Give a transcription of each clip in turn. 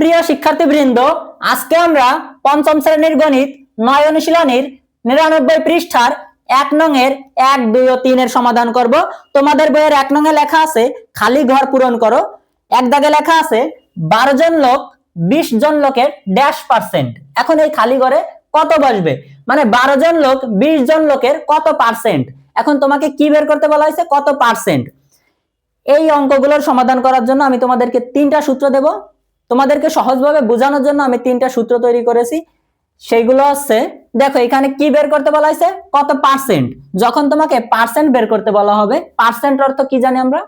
প্রিয় শিক্ষার্থীবৃন্দ, আজকে আমরা পঞ্চম শ্রেণীর গণিত 9 অনুশীলনীর 99 পৃষ্ঠার 1 নং এর 1, 2 ও 3 এর সমাধান করব। তোমাদের বইয়ের 1 নং এ লেখা আছে খালি ঘর পূরণ করো। এক দাগে লেখা আছে 12 জন লোক 20 জন লোকের %। এখন এই খালি ঘরে কত বসবে, মানে 12 জন লোক 20 জন লোকের কত %। এখন তোমাকে কি বের করতে বলা হয়েছে, কত %। এই অঙ্কগুলোর সমাধান করার জন্য আমি তোমাদেরকে 3টা সূত্র দেব। তোমাদেরকে সহজভাবে বোঝানোর জন্য আমি 3টা সূত্র তৈরি করেছি। সেইগুলো হচ্ছে, দেখো এখানে কি বের করতে বলা হয়েছে, কত %। যখন তোমাকে পার্সেন্ট বের করতে বলা হবে, পার্সেন্ট অর্থ কি জানি আমরা,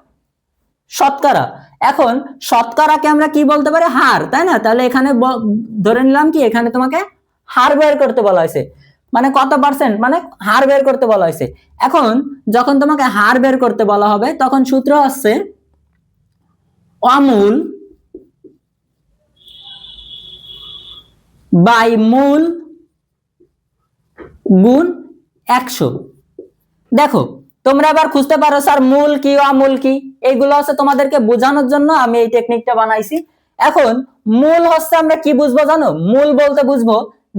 শতকরা। এখন শতকরাকে আমরা কি বলতে পারি, হার, তাই না? তাহলে এখানে ধরে নিলাম কি, এখানে তোমাকে হার বের করতে বলা হয়েছে, মানে কত %, মানে হার বের করতে বলা হয়েছে। এখন যখন তোমাকে হার বের করতে বলা হবে, তখন সূত্র হচ্ছে অমূল বাই মূল গুণ 100। দেখো তোমরা আবার খুঁজতে পারো স্যার মূল কি অমূল কি, এইগুলো হচ্ছে তোমাদেরকে বোঝানোর জন্য আমি এই টেকনিকটা বানাইছি। এখন মূল হচ্ছে আমরা কি বুঝবো জানো, মূল বলতে বুঝবো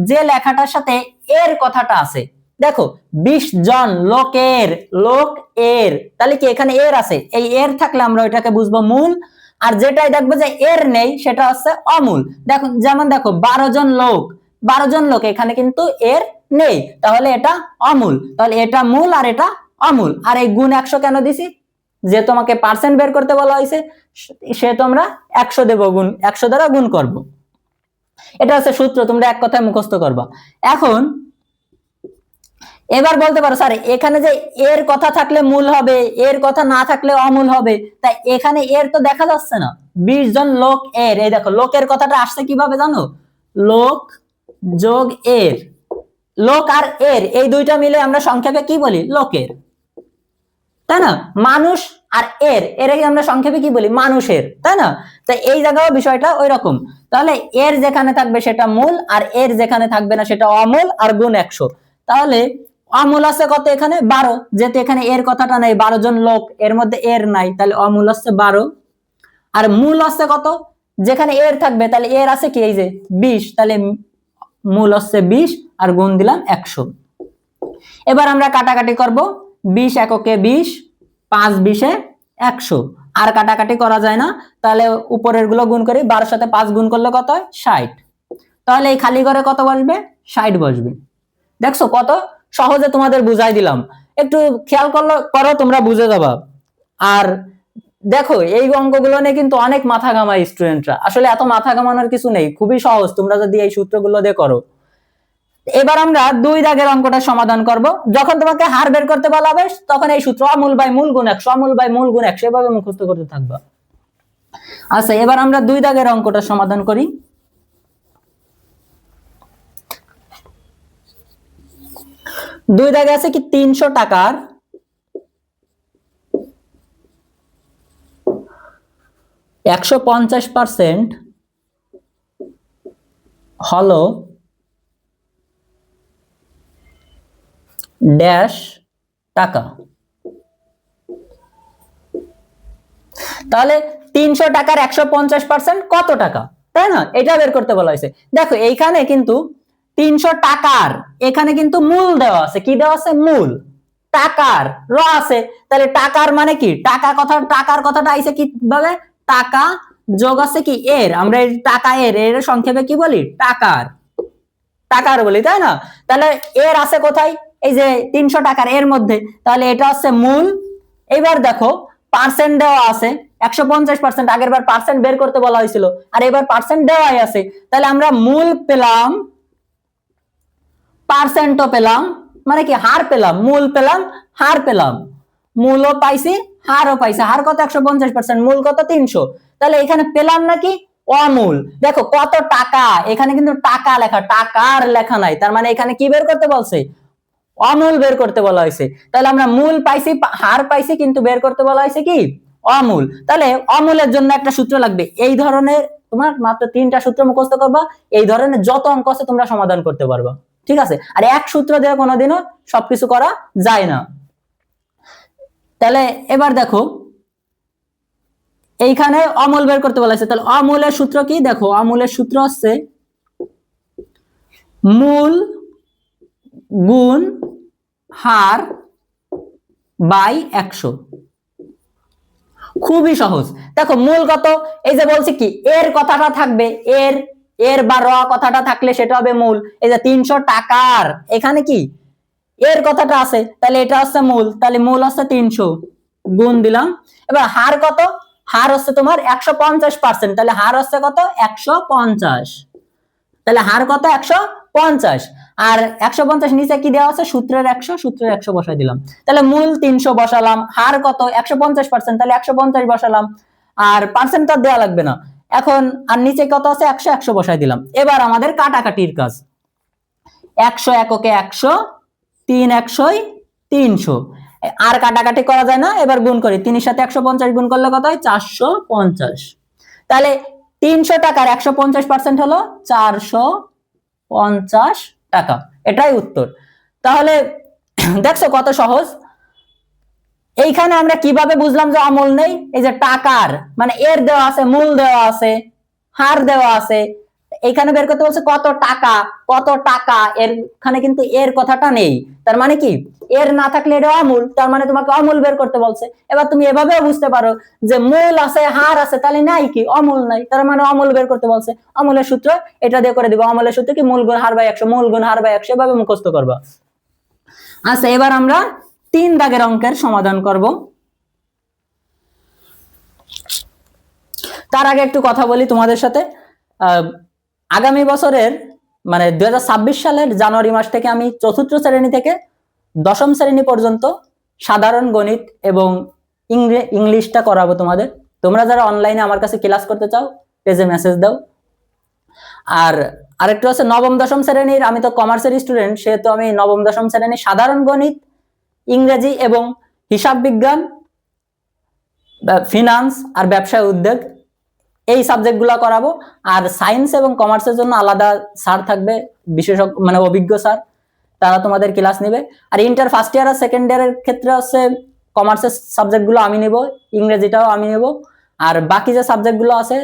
যে লেখাটার সাথে এর কথাটা আছে। দেখো 20 জন লোকের, লোক এর, তাহলে কি এখানে এর আছে, এই এর থাকলে আমরা ওইটাকে বুঝবো মূল। আর যেটাই দেখবো যে এর নেই সেটা হচ্ছে অমূল। দেখো যেমন দেখো 12 জন লোক, 12 জন লোক, এখানে কিন্তু এর নেই, তাহলে এটা অমূল। তাহলে এটা মূল আর এটা অমূল। আর এই গুণ 100 কেন দিছি, যে তোমাকে পার্সেন্ট বের করতে বলা হয়েছে, সে তোমরা 100 দেব, গুণ 100 দ্বারা গুণ করব। এটা হচ্ছে সূত্র, তোমরা এক কথায় মুখস্থ করবা। এখন এবার বলতে পারো স্যার এখানে যে এর কথা থাকলে মূল হবে, এর কথা না থাকলে অমূল হবে, তাই এখানে এর তো দেখা যাচ্ছে না। 20 জন লোক এর, এই দেখো লোকের কথাটা আসছে কিভাবে জানো, লোক যোগ এর, লোক আর এর এই দুইটা মিলে আমরা সংক্ষেপে কি বলি, লোকের, তাই না? মানুষ আর এর, এর আমরা সংক্ষেপে কি বলি, মানুষের, তাই না? তাই এই জায়গাও বিষয়টা ওই রকম। তাহলে এর যেখানে থাকবে সেটা মূল, আর এর যেখানে থাকবে না সেটা অমূল, আর গুণ 100। তাহলে অমূল আছে কত, এখানে 12, যেহেতু এখানে এর কথাটা নাই, 12 জন লোক এর মধ্যে এর নাই, তাহলে অমূল আছে 12। আর মূল আছে কত, যেখানে এর থাকবে তাহলে এর আছে কি, এই যে 20, তাহলে মূল হচ্ছে 20 আর গুণ দিলাম 100। এবার আমরা কাটাকাটি করব, 20 এককে 20, 5 20 100, আর কাটাকাটি করা যায় না, তাহলে উপরের গুলো গুণ করি, 12 সাথে 5 গুণ করলে কত হয়, 60। তাহলে এই খালি ঘরে কত বসবে, 60 বসবে। দেখছো কত সহজে তোমাদের বুঝাই দিলাম, একটু খেয়াল করো তোমরা বুঝে যাবা। আর দেখো এই অঙ্কগুলো নিয়ে কিন্তু অনেক মাথা ঘামায় স্টুডেন্টরা, আসলে এত মাথা ঘামানোর কিছু নেই, খুবই সহজ, তোমরা যদি এই সূত্রগুলো দিয়ে করো। এবার আমরা 2 দাগের অঙ্কটা সমাধান করব। যখন তোমাকে হার বের করতে বলা হবে, তখন এই সূত্র অমূল বাই মূল গুণ 100, অমূল বাই মূল গুণ 100 এভাবে মুখস্থ করতে থাকবা। আচ্ছা এবার আমরা 2 দাগের অঙ্কটা সমাধান করি। 2 দাগে আছে কি 300 টাকার 150% হলো ড্যাশ টাকা। তাহলে 300 টাকার 150% কত টাকা, তাই না? এটা বের করতে বলা হয়েছে। দেখো এইখানে কিন্তু 300 টাকার, এখানে কিন্তু মূল দেওয়া আছে, কি দেওয়া আছে, মূল, টাকার র আছে, তাহলে টাকার মানে কি, টাকা কথা, টাকার কথাটা আইছে কিভাবে, টাকা যোগ আছে কি এর, আমরা এই টাকা এর সংক্ষেপে কি বলি, টাকার, টাকার বলি, তাই না? তাহলে এর আছে কোথায়, এই যে 300 টাকার এর মধ্যে, তাহলে এটা হচ্ছে মূল। এবার দেখো পার্সেন্ট দেওয়া আছে 150%, আগের বার পার্সেন্ট বের করতে বলা হয়েছিল, আর এবার পার্সেন্ট দেওয়াই আছে, তাহলে আমরা মূল পেলাম, পার্সেন্টও পেলাম, মানে কি হার পেলাম, মূল পেলাম, হার পেলাম, মূলও পাইছি হারও পাইছি। হার কত 150%, মূল কত 300, তাহলে এখানে পেলাম নাকি অমূল। দেখো কত টাকা, এখানে কিন্তু টাকা লেখা, টাকার লেখা নাই, তার মানে এখানে কি বের করতে বলছে, অমূল বের করতে বলা হয়েছে। তাহলে আমরা মূল পাইছি, হার পাইছি, কিন্তু বের করতে বলা হয়েছে কি, অমূল। তাহলে অমূলের জন্য একটা সূত্র লাগবে। এই ধরনের তোমার মাত্র 3টা সূত্র মুখস্থ করবা, এই ধরনের যত অঙ্ক আছে তোমরা সমাধান করতে পারবা, ঠিক আছে? আর এক সূত্র দিয়ে কোনোদিনও সবকিছু করা যায় না। তাহলে এবার দেখো এইখানে অমূল বের করতে বলেছে, তাহলে অমূলের সূত্র কি দেখো, অমূলের সূত্র হচ্ছে মূল গুণ হার বাই 100। খুবই সহজ। দেখো মূল কত, এই যে বলছি কি এর কথাটা থাকবে, এর এর বা র কথাটা থাকলে সেটা হবে মূল। এই যে 300 টাকার এখানে কি এর কথাটা আছে, তাহলে এটা হচ্ছে মূল, তাহলে মূল হচ্ছে 300 গুণ দিলাম। এবার হার কত, হার হচ্ছে তোমার 150%, তাহলে হার হচ্ছে কত 150, তাহলে হার কত 150, আর 150 নিচে কি দেওয়া আছে সূত্রের 100, সূত্রের 100 বসাই দিলাম। তাহলে মূল 300 বসালাম, হার কত 150%, তাহলে 150 বসালাম, আর পার্সেন্ট তো দেওয়া লাগবে না এখন। আর নিচে কত আছে 100, 100 বসাই দিলাম। এবার আমাদের কাটাকাটির কাজ, 100 এককে 100, 3 100 300, আর কাটাকাটি করা যায় না, এবার গুণ করি, 3 এর সাথে 150 গুণ করলে কত হয় 450। তাহলে 300 টাকার 150% হলো 450 টাকা, এটাই উত্তর। তাহলে দেখছো কত সহজ। এইখানে আমরা কিভাবে বুঝলাম যে অমূল নেই, এই যে টাকার মানে এর দেওয়া আছে, মূল দেওয়া আছে, হার দেওয়া আছে, এখানে বের করতে বলছে কত টাকা, কত টাকা, এখানে কিন্তু এর কথাটা নেই, তার মানে কি এর না থাকলে এটা অমূল, তার মানে তোমাকে অমূল বের করতে বলছে। এবার তুমি এভাবেও বুঝতে পারো যে মূল আছে হার আছে তাহলে নাই কি অমূল নাই, তার মানে অমূল বের করতে বলছে। অমূলের সূত্র এটা দিয়ে করে দিব, অমূলের সূত্র কি মূল গুণ হার বাই 100, মূল গুণ হার বাই 100, এভাবে মুখস্থ করবা। আচ্ছা এবার আমরা 3 দাগের অঙ্কের সমাধান করব। তার আগে একটু কথা বলি তোমাদের সাথে। আগামী বছরের মানে 2026 সালের জানুয়ারি মাস থেকে আমি 4র্থ শ্রেণী থেকে 10ম শ্রেণী পর্যন্ত সাধারণ গণিত এবং ইংলিশটা করাবো তোমাদের। তোমরা যারা অনলাইনে আমার কাছে ক্লাস করতে চাও পেজে মেসেজ দাও। আর আরেকটু আছে 9ম 10ম শ্রেণীর, আমি তো কমার্সের স্টুডেন্ট, সেহেতু আমি 9ম 10ম শ্রেণীর সাধারণ গণিত, ইংরেজি এবং হিসাব বিজ্ঞান, ফিনান্স আর ব্যবসায় উদ্যোগ এই সাবজেক্টগুলো করাবো। আর সায়েন্স এবং কমার্সের জন্য আলাদা স্যার থাকবে, বিশেষজ্ঞ মানে অভিজ্ঞ স্যার, তারা তোমাদের ক্লাস নেবে। আর ইন্টার ফার্স্ট ইয়ার আর সেকেন্ড ইয়ারের ক্ষেত্রে হচ্ছে কমার্সের সাবজেক্টগুলো আমি নেব, ইংরেজিটাও আমি নেব, আর বাকি যে সাবজেক্টগুলো আছে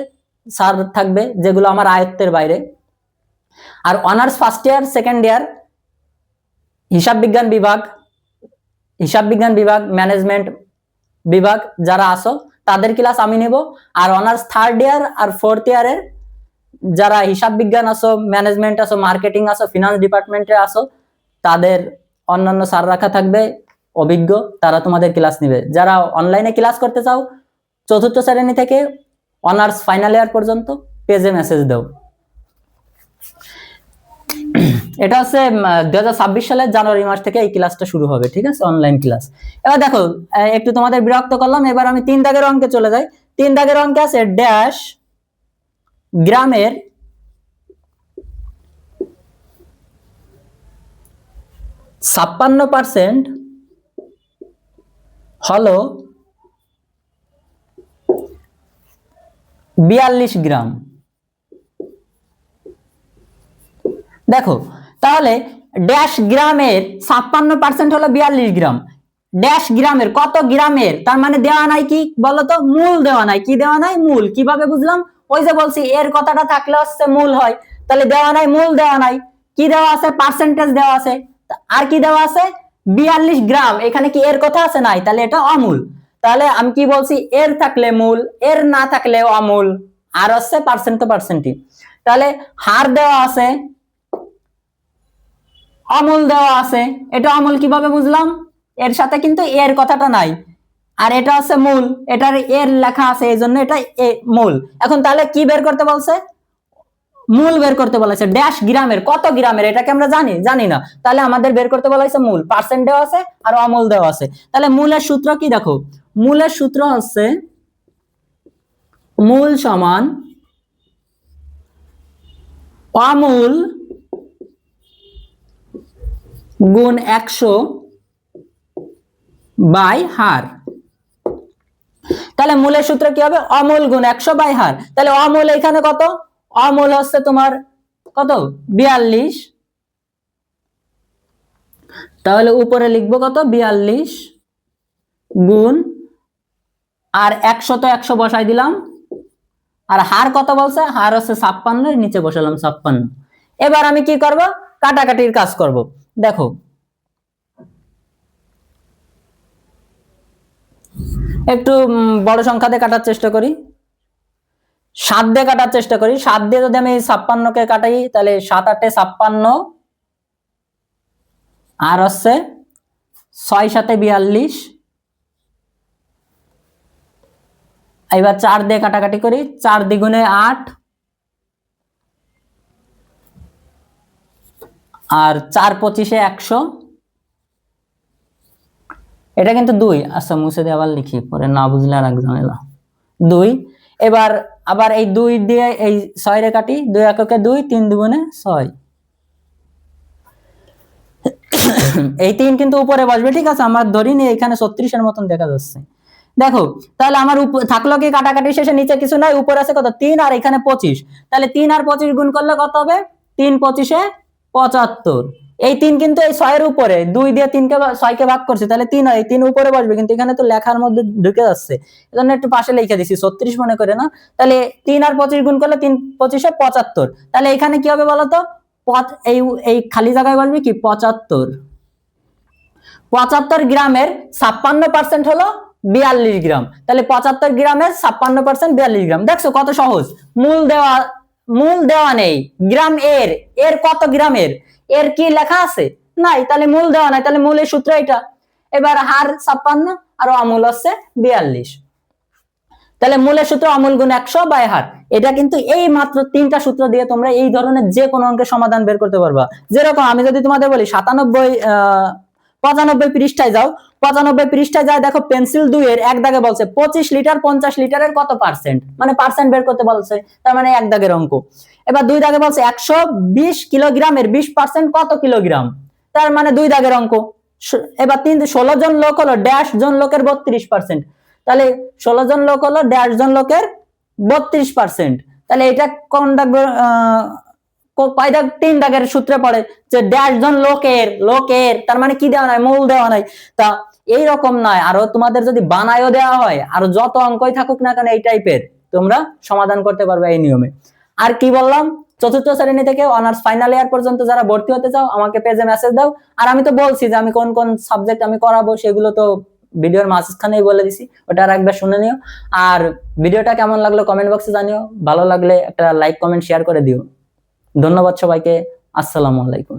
স্যার থাকবে যেগুলো আমার আয়ত্তের বাইরে। আর honours first year second year হিসাব বিজ্ঞান বিভাগ, ম্যানেজমেন্ট বিভাগ যারা আসো তাদের ক্লাস আমি নেব। আর অনার্স থার্ড ইয়ার আর ফোর্থ ইয়ারের যারা হিসাব বিজ্ঞান আসো, ম্যানেজমেন্ট আসো, মার্কেটিং আসো, ফিনান্স ডিপার্টমেন্টে আসো, তাদের অন্যান্য স্যার রাখা থাকবে অভিজ্ঞ, তারা তোমাদের ক্লাস নেবে। যারা অনলাইনে ক্লাস করতে চাও 4র্থ শ্রেণী থেকে অনার্স ফাইনাল ইয়ার পর্যন্ত পেজে মেসেজ দাও। এটা হচ্ছে 2026 সালের জানুয়ারি মাস থেকে এই ক্লাসটা শুরু হবে, ঠিক আছে, অনলাইন ক্লাস। এবার দেখো একটু তোমাদের বিরক্ত করলাম, এবার আমি 3 দাগের অঙ্কে চলে যাই। 3 দাগের অঙ্কে আছে ড্যাশ গ্রামের 56% হলো 42 গ্রাম। দেখো তাহলে ড্যাশ গ্রামের 56% হলো 42 গ্রাম, ড্যাশ গ্রামের কত গ্রামের, তার মানে দেওয়া নাই কি বলতো, মূল দেওয়া নাই। কি দেওয়া নাই? মূল। কিভাবে বুঝলাম? ওই যে বলছি এর কথাটা থাকলে হচ্ছে মূল হয়, তাহলে দেওয়া নাই, মূল দেওয়া নাই। কি দেওয়া আছে? পার্সেন্টেজ দেওয়া আছে। আর কি দেওয়া আছে? 42 গ্রাম। এখানে কি এর কথা আছে? নাই, তাহলে এটা অমূল। তাহলে আমি কি বলছি, এর থাকলে মূল, এর না থাকলে অমূল, আর হচ্ছে পার্সেন্ট তো পার্সেন্টই। তাহলে হার দেওয়া আছে, অমূল দেওয়া আছে, এটা অমূল কিভাবে বুঝলাম? এর সাথে কিন্তু এর কথাটা নাই, আর এটা হচ্ছে মূল, এটার এর লেখা আছে, এই জন্য এটা মূল। এখন তাহলে কি বের করতে বলছে? মূল বের করতে বলেছে। ড্যাশ গ্রামের, কত গ্রামের এটাকে আমরা জানি না, তাহলে আমাদের বের করতে বলা হয়েছে মূল। পার্সেন্ট দেওয়া আছে আর অমূল দেওয়া আছে। তাহলে মূলের সূত্র কি? দেখো মূলের সূত্র হচ্ছে মূল সমান অমূল গুণ 100 বাই হার। তাহলে মূলের সূত্র কি হবে? অমূল গুণ 100 বাই হার। তাহলে অমূল এখানে কত? অমূল হচ্ছে তোমার কত? 42। তাহলে উপরে লিখবো কত? 42 গুণ আর 100 তো 100 বসাই দিলাম। আর হার কত বলছে? হার হচ্ছে 56, এর নিচে বসালাম 56। এবার আমি কি করব? কাটাকাটির কাজ করব। দেখো একটু বড় সংখ্যা দিয়ে কাটার চেষ্টা করি, 7 দিয়ে কাটার চেষ্টা করি। 7 দিয়ে যদি আমি 56কে কাটাই, তাহলে 7 8 56, আর হচ্ছে 6 7 42। এবার 4 দিয়ে কাটাকাটি করি, 4 দ্বিগুণে 8, আর 4 25 100। এটা কিন্তু 2, আচ্ছা মুছে দিয়ে আবার লিখি, পরে না বুঝলে আর এক ঝামেলা। 2। এবার আবার এই 2 দিয়ে এই 6 রে কাটি, 2 এককে 2, 3 দুগুণে 6। এই 3 কিন্তু উপরে বসবে, ঠিক আছে? আমার ধরিনি এখানে 36 এর মতন দেখা যাচ্ছে। দেখো তাহলে আমার থাকলো কি কাটাকাটি শেষে নিচে কিছু নাই, উপরে আছে কত? 3, আর এখানে 25। তাহলে 3 আর 25 গুণ করলে কত হবে? 3 25 75। এই 3 কিন্তু এই 6 এর উপরে, 2 দিয়ে 3 কে 6 কে ভাগ করছে, তাহলে 3 হয়, 3 উপরে বসবে, কিন্তু এখানে তো লেখার মধ্যে ঢুকে যাচ্ছে, এজন্য একটু পাশে লিখে দিছি 36 মনে করে না। তাহলে 3 আর 25 গুণ করলে 3 25 75। তাহলে এখানে কি হবে বলতো? এই এই খালি জায়গায় বসবে কি 75। 75 গ্রামের 56% হলো 42 গ্রাম। তাহলে 75 গ্রামের 56% 42 গ্রাম। দেখছো কত সহজ। মূল দেওয়া নেই, গ্রাম এর, এর কত গ্রামের, এর কি লেখা আছে? নাই। তাহলে মূল দেওয়া নাই, তাহলে মূলের সূত্র এটা। এবার হার 56 আর অমূল হচ্ছে 42। তাহলে মূলের সূত্র অমূল গুণ 100 বাই হার। এটা কিন্তু এই মাত্র 3টা সূত্র দিয়ে তোমরা এই ধরনের যে কোনো অঙ্কের সমাধান বের করতে পারবা। যেরকম আমি যদি তোমাদের বলি 95 পৃষ্ঠায় যাও, 95 পৃষ্ঠায় যায়, দেখো পেন্সিল 2 এর এক দাগে বলছে 25 লিটার 50 লিটারের কত পার্সেন্ট, মানে পার্সেন্ট বের করতে বলছে, তার মানে এক দাগের অঙ্ক। এবার 2 দাগে বলছে 120 কিলোগ্রামের 20% কত কিলোগ্রাম, তার মানে 2 দাগের অঙ্ক। এবার 16 জন লোক হলো ড্যাশ জন লোকের 32%, তাহলে 16 জন লোক হলো ড্যাশ জন লোকের 32%। তাহলে এটা কোন দাগ? কয় দাগ? 3 দাগের সূত্রে পড়ে যে ড্যাশ জন লোকের, তার মানে কি দেওয়া নাই? মূল দেওয়া নাই। তা এইরকম নয়, আরো তোমাদের যদি বানায়ও দেওয়া হয়, আর যত অঙ্কই থাকুক না কেন এই টাইপের, তোমরা সমাধান করতে পারবে এই নিয়মে। আর কি বললাম, চতুর্থ শ্রেণী থেকে অনার্স ফাইনাল ইয়ার পর্যন্ত যারা ভর্তি হতে চাও আমাকে পেজে মেসেজ দাও। আর আমি তো বলছি যে আমি কোন কোন সাবজেক্ট আমি করাবো, সেগুলো তো ভিডিওর মাঝখানেই বলে দিছি, ওটা আর একবার শুনে নিও। আর ভিডিওটা কেমন লাগলো কমেন্ট বক্সে জানিও, ভালো লাগলে একটা লাইক কমেন্ট শেয়ার করে দিও। ধন্যবাদ সবাইকে, আসসালামু আলাইকুম।